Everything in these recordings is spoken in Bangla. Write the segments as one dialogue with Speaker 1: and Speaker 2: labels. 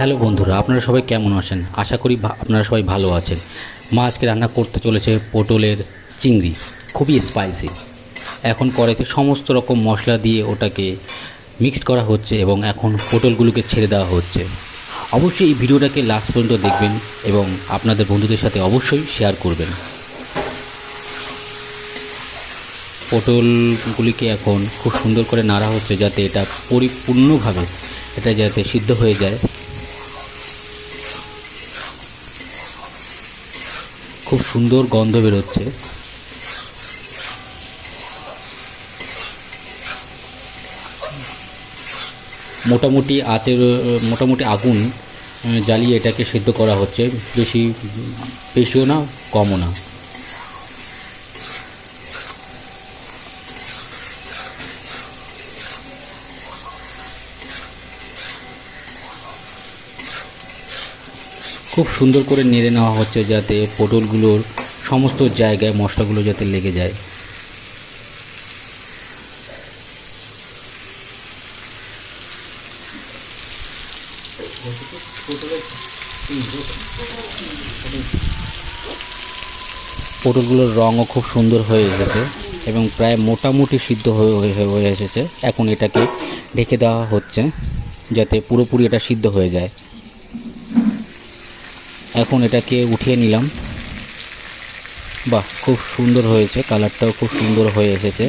Speaker 1: হ্যালো বন্ধুরা, আপনারা সবাই কেমন আছেন? আশা করি আপনারা সবাই ভালো আছেন। মা আজকে রান্না করতে চলেছে পটলের চিংড়ি, খুবই স্পাইসি। এখন কড়াইতে সমস্ত রকম মশলা দিয়ে ওটাকে মিক্সড করা হচ্ছে এবং এখন পটলগুলোকে ছেড়ে দেওয়া হচ্ছে। অবশ্যই এই ভিডিওটাকে লাস্ট পর্যন্ত দেখবেন এবং আপনাদের বন্ধুদের সাথে অবশ্যই শেয়ার করবেন। পটলগুলিকে এখন খুব সুন্দর করে নাড়া হচ্ছে যাতে এটা পরিপূর্ণভাবে এটা যাতে সিদ্ধ হয়ে যায়। খুব সুন্দর গন্ধ বেরোচ্ছে। মোটামুটি আগুন জ্বালিয়ে এটাকে সিদ্ধ করা হচ্ছে, বেশিও না কমও না। খুব সুন্দর করে নেড়ে নেওয়া হচ্ছে যাতে পটলগুলোর সমস্ত জায়গায় মশলাগুলো যাতে লেগে যায়। পটলগুলোর রঙও খুব সুন্দর হয়ে এসেছে এবং প্রায় মোটামুটি সিদ্ধ হয়ে এসেছে। এখন এটাকে ঢেকে দেওয়া হচ্ছে যাতে পুরোপুরি এটা সিদ্ধ হয়ে যায়। এখন এটাকে উঠিয়ে নিলাম। বাহ, খুব সুন্দর হয়েছে, কালারটাও খুব সুন্দর হয়ে এসেছে।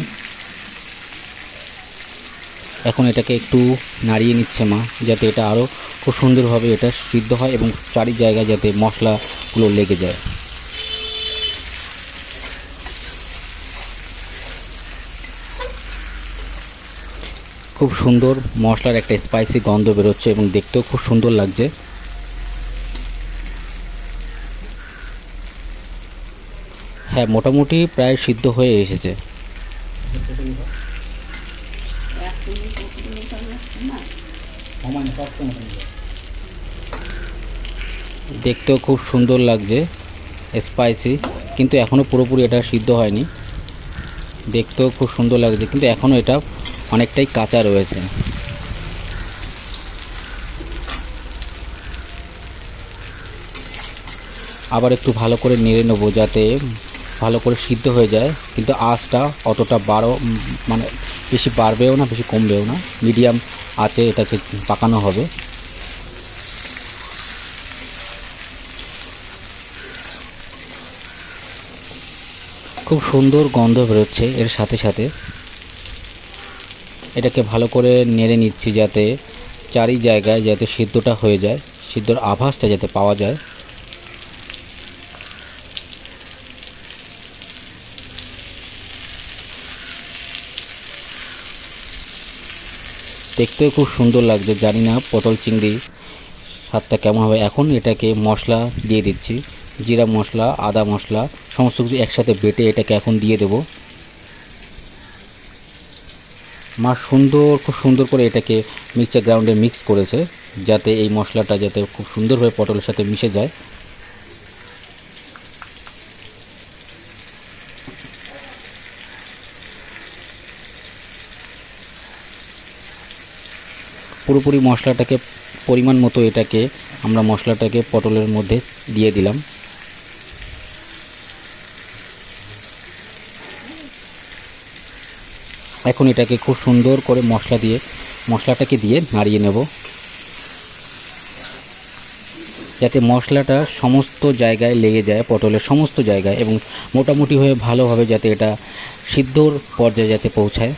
Speaker 1: এখন এটাকে একটু নাড়িয়ে নিচ্ছে মা যাতে এটা আরও খুব সুন্দরভাবে এটা সিদ্ধ হয় এবং চারি জায়গায় যাতে মশলাগুলো লেগে যায়। খুব সুন্দর মশলার একটা স্পাইসি গন্ধ বেরোচ্ছে এবং দেখতেও খুব সুন্দর লাগছে। হ্যাঁ, মোটামুটি প্রায় সিদ্ধ হয়ে এসেছে। দেখতেও খুব সুন্দর লাগছে, স্পাইসি, কিন্তু এখনও পুরোপুরি এটা সিদ্ধ হয়নি। দেখতেও খুব সুন্দর লাগছে কিন্তু এখনও এটা অনেকটাই কাঁচা রয়েছে। আবার একটু ভালো করে নেড়ে নেবো যাতে ভালো করে সিদ্ধ হয়ে যায়, কিন্তু আঁচটা অতটা মানে বেশি বাড়বেও না বেশি কমবেও না, মিডিয়াম আঁচে এটাকে পাকানো হবে। খুব সুন্দর গন্ধ বেরোচ্ছে এর সাথে সাথে। এটাকে ভালো করে নেড়ে নিচ্ছি যাতে চারি জায়গায় যাতে সিদ্ধটা হয়ে যায়, সিদ্ধর আভাসটা যাতে পাওয়া যায়। দেখতেও খুব সুন্দর লাগছে। জানি না পটল চিংড়ি স্বাদটা কেমন হবে। এখন এটাকে মশলা দিয়ে দিচ্ছি, জিরা মশলা, আদা মশলা সমস্ত কিছু একসাথে বেটে এটাকে এখন দিয়ে দেব। মা খুব সুন্দর করে এটাকে মিক্সচার গ্রাউন্ডে মিক্স করেছে যাতে এই মশলাটা যাতে খুব সুন্দরভাবে পটলের সাথে মিশে যায়। পুরোপুরি মশলাটাকে পরিমাণ মতো আমরা মশলাটাকে পটলের মধ্যে দিয়ে দিলাম। এখন এটাকে খুব সুন্দর করে মশলাটাকে দিয়ে নাড়িয়ে নেব যাতে মশলাটা সমস্ত জায়গায় লেগে যায়, পটলের সমস্ত জায়গায়, এবং মোটামুটি হয়ে ভালোভাবে যাতে এটা সিদ্ধর পর্যায়ে যাতে পৌঁছায়।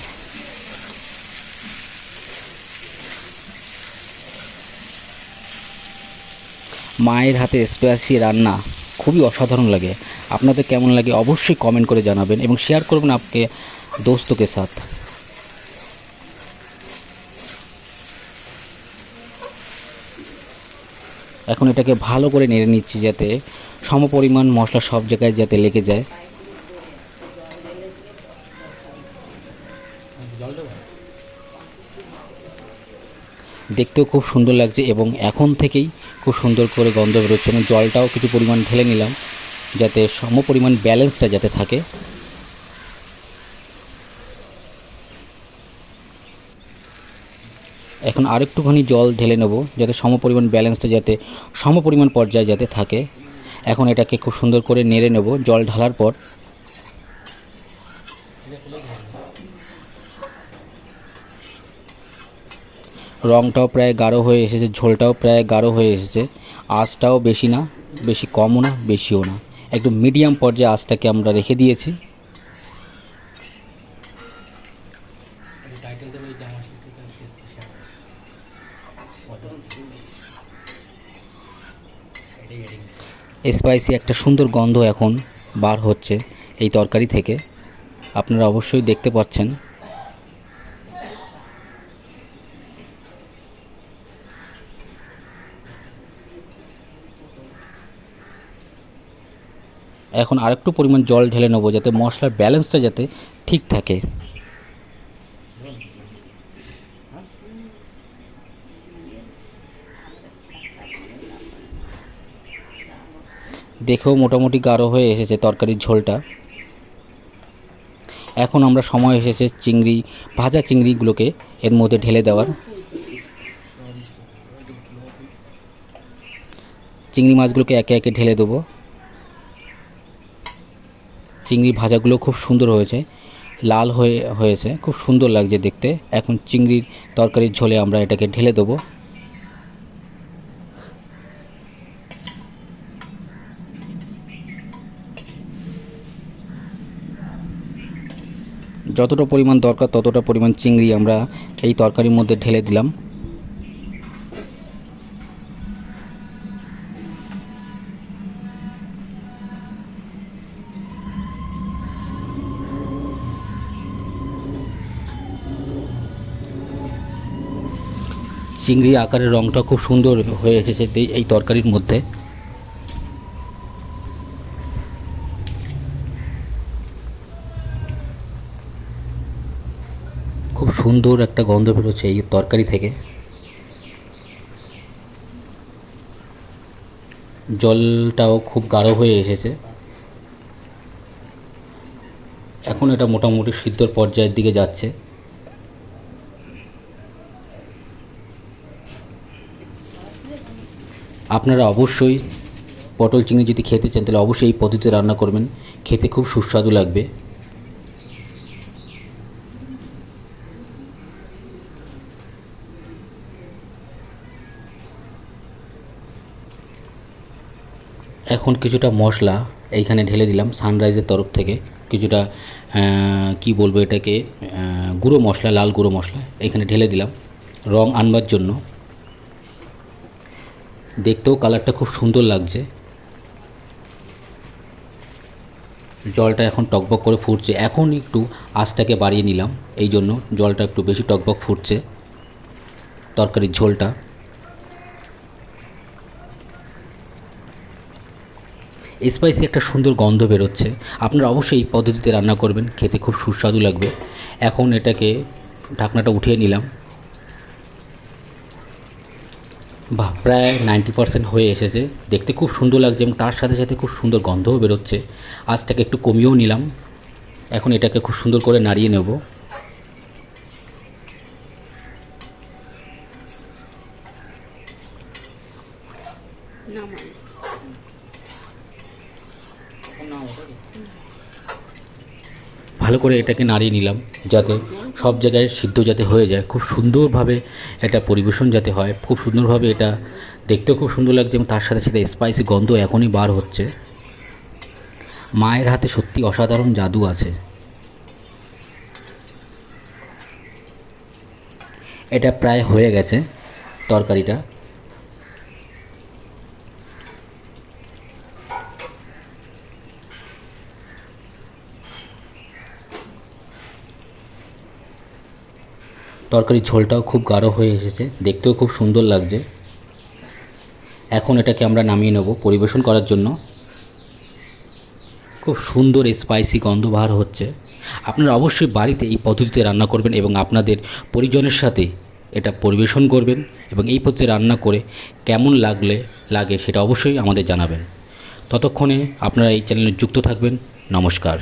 Speaker 1: মায়ের হাতে স্পাইসি রান্না খুবই অসাধারণ লাগে। আপনাদের কেমন লাগে অবশ্যই কমেন্ট করে জানাবেন এবং শেয়ার করবেন আপকে दोस्तों के साथ। এখন এটাকে ভালো করে নেড়ে নিচ্ছি যাতে সমপরিমাণ মশলা সব জায়গায় যাতে লেগে যায়। দেখতেও খুব সুন্দর লাগছে এবং এখন থেকেই খুব সুন্দর করে গন্ধ বেরোচ্ছে এবং জলটাও কিছু পরিমাণ ঢেলে নিলাম যাতে সমপরিমাণ ব্যালেন্সটা যাতে থাকে। এখন আরেকটুখানি জল ঢেলে নেব যাতে সমপরিমাণ ব্যালেন্সটা যাতে সমপরিমাণ পর্যায়ে যাতে থাকে। এখন এটাকে খুব সুন্দর করে নেড়ে নেব জল ঢালার পর। রঙটাও প্রায় গাঢ় হয়ে এসেছে, ঝোলটাও প্রায় গাঢ় হয়ে এসেছে। আঁচটাও বেশি না, বেশি কমও না, বেশিও না, একটু মিডিয়াম পর্যায়ে আঁচটাকে আমরা রেখে দিয়েছি। স্পাইসি একটা সুন্দর গন্ধ এখন বার হচ্ছে এই তরকারি থেকে, আপনারা অবশ্যই দেখতে পাচ্ছেন। এখন আরেকটু পরিমাণ জল ঢেলে নেবো যাতে মশলার ব্যালেন্সটা যাতে ঠিক থাকে। দেখেও মোটামুটি গাঢ় হয়ে এসেছে তরকারির ঝোলটা। এখন আমরা সময় এসেছে ভাজা চিংড়িগুলোকে এর মধ্যে ঢেলে দেওয়ার। চিংড়ি মাছগুলোকে একে একে ঢেলে দেবো। চিংড়ি ভাজাগুলো খুব সুন্দর হয়েছে, লাল হয়েছে, খুব সুন্দর লাগছে দেখতে। এখন চিংড়ির তরকারির ঝোলে আমরা এটাকে ঢেলে দেবো। যতটা পরিমাণ দরকার ততটা পরিমাণ চিংড়ি আমরা এই তরকারির মধ্যে ঢেলে দিলাম। চিংড়ি আকারের রঙটা খুব সুন্দর হয়ে এসেছে এই তরকারির মধ্যে। খুব সুন্দর একটা গন্ধ বেরোচ্ছে এই তরকারি থেকে। জলটাও খুব গাঢ় হয়ে এসেছে। এখন এটা মোটামুটি সিদ্ধর পর্যায়ের দিকে যাচ্ছে। আপনারা অবশ্যই পটল চিংড়ি যদি খেতে চান তাহলে অবশ্যই এই পদ্ধতিতে রান্না করবেন, খেতে খুব সুস্বাদু লাগবে। এখন কিছুটা মশলা এইখানে ঢেলে দিলাম সানরাইজের তরফ থেকে। কিছুটা কি বলবো এটাকে, গুঁড়ো মশলা, লাল গুঁড়ো মশলা এইখানে ঢেলে দিলাম রং আনবার জন্য। দেখতেও কালারটা খুব সুন্দর লাগছে। জলটা এখন টকবক করে ফুটছে। এখন একটু আঁচটাকে বাড়িয়ে নিলাম, এই জন্য জলটা একটু বেশি টকবক ফুটছে তরকারির ঝোলটা। স্পাইসি একটা সুন্দর গন্ধ বেরোচ্ছে। আপনারা অবশ্যই এই পদ্ধতিতে রান্না করবেন, খেতে খুব সুস্বাদু লাগবে। এখন এটাকে ঢাকনাটা উঠিয়ে নিলাম। বাহ, প্রায় 90% হয়ে এসেছে, দেখতে খুব সুন্দর লাগছে এবং তার সাথে সাথে খুব সুন্দর গন্ধও বেরোচ্ছে। আঁচটাকে একটু কমিয়েও নিলাম। এখন এটাকে খুব সুন্দর করে নাড়িয়ে নেব। ভালো করে এটাকে নাড়িয়ে নিলাম যাতে সব জায়গায় সিদ্ধ যাতে হয়ে যায়, খুব সুন্দরভাবে এটা পরিবেশন যাতে হয়। খুব সুন্দরভাবে এটা দেখতেও খুব সুন্দর লাগছে এবং তার সাথে সাথে স্পাইসি গন্ধ এখনই বার হচ্ছে। মায়ের হাতে সত্যি অসাধারণ জাদু আছে। এটা প্রায় হয়ে গেছে তরকারিটা। তরকারির ঝোলটাও খুব গাঢ় হয়ে এসেছে, দেখতেও খুব সুন্দর লাগছে। এখন এটাকে আমরা নামিয়ে নেব পরিবেশন করার জন্য। খুব সুন্দর স্পাইসি গন্ধ বার হচ্ছে। আপনারা অবশ্যই বাড়িতে এই পদ্ধতিতে রান্না করবেন এবং আপনাদের পরিজনের সাথে এটা পরিবেশন করবেন এবং এই পদ্ধতিতে রান্না করে কেমন লাগে সেটা অবশ্যই আমাদের জানাবেন। ততক্ষণে আপনারা এই চ্যানেলে যুক্ত থাকবেন। নমস্কার।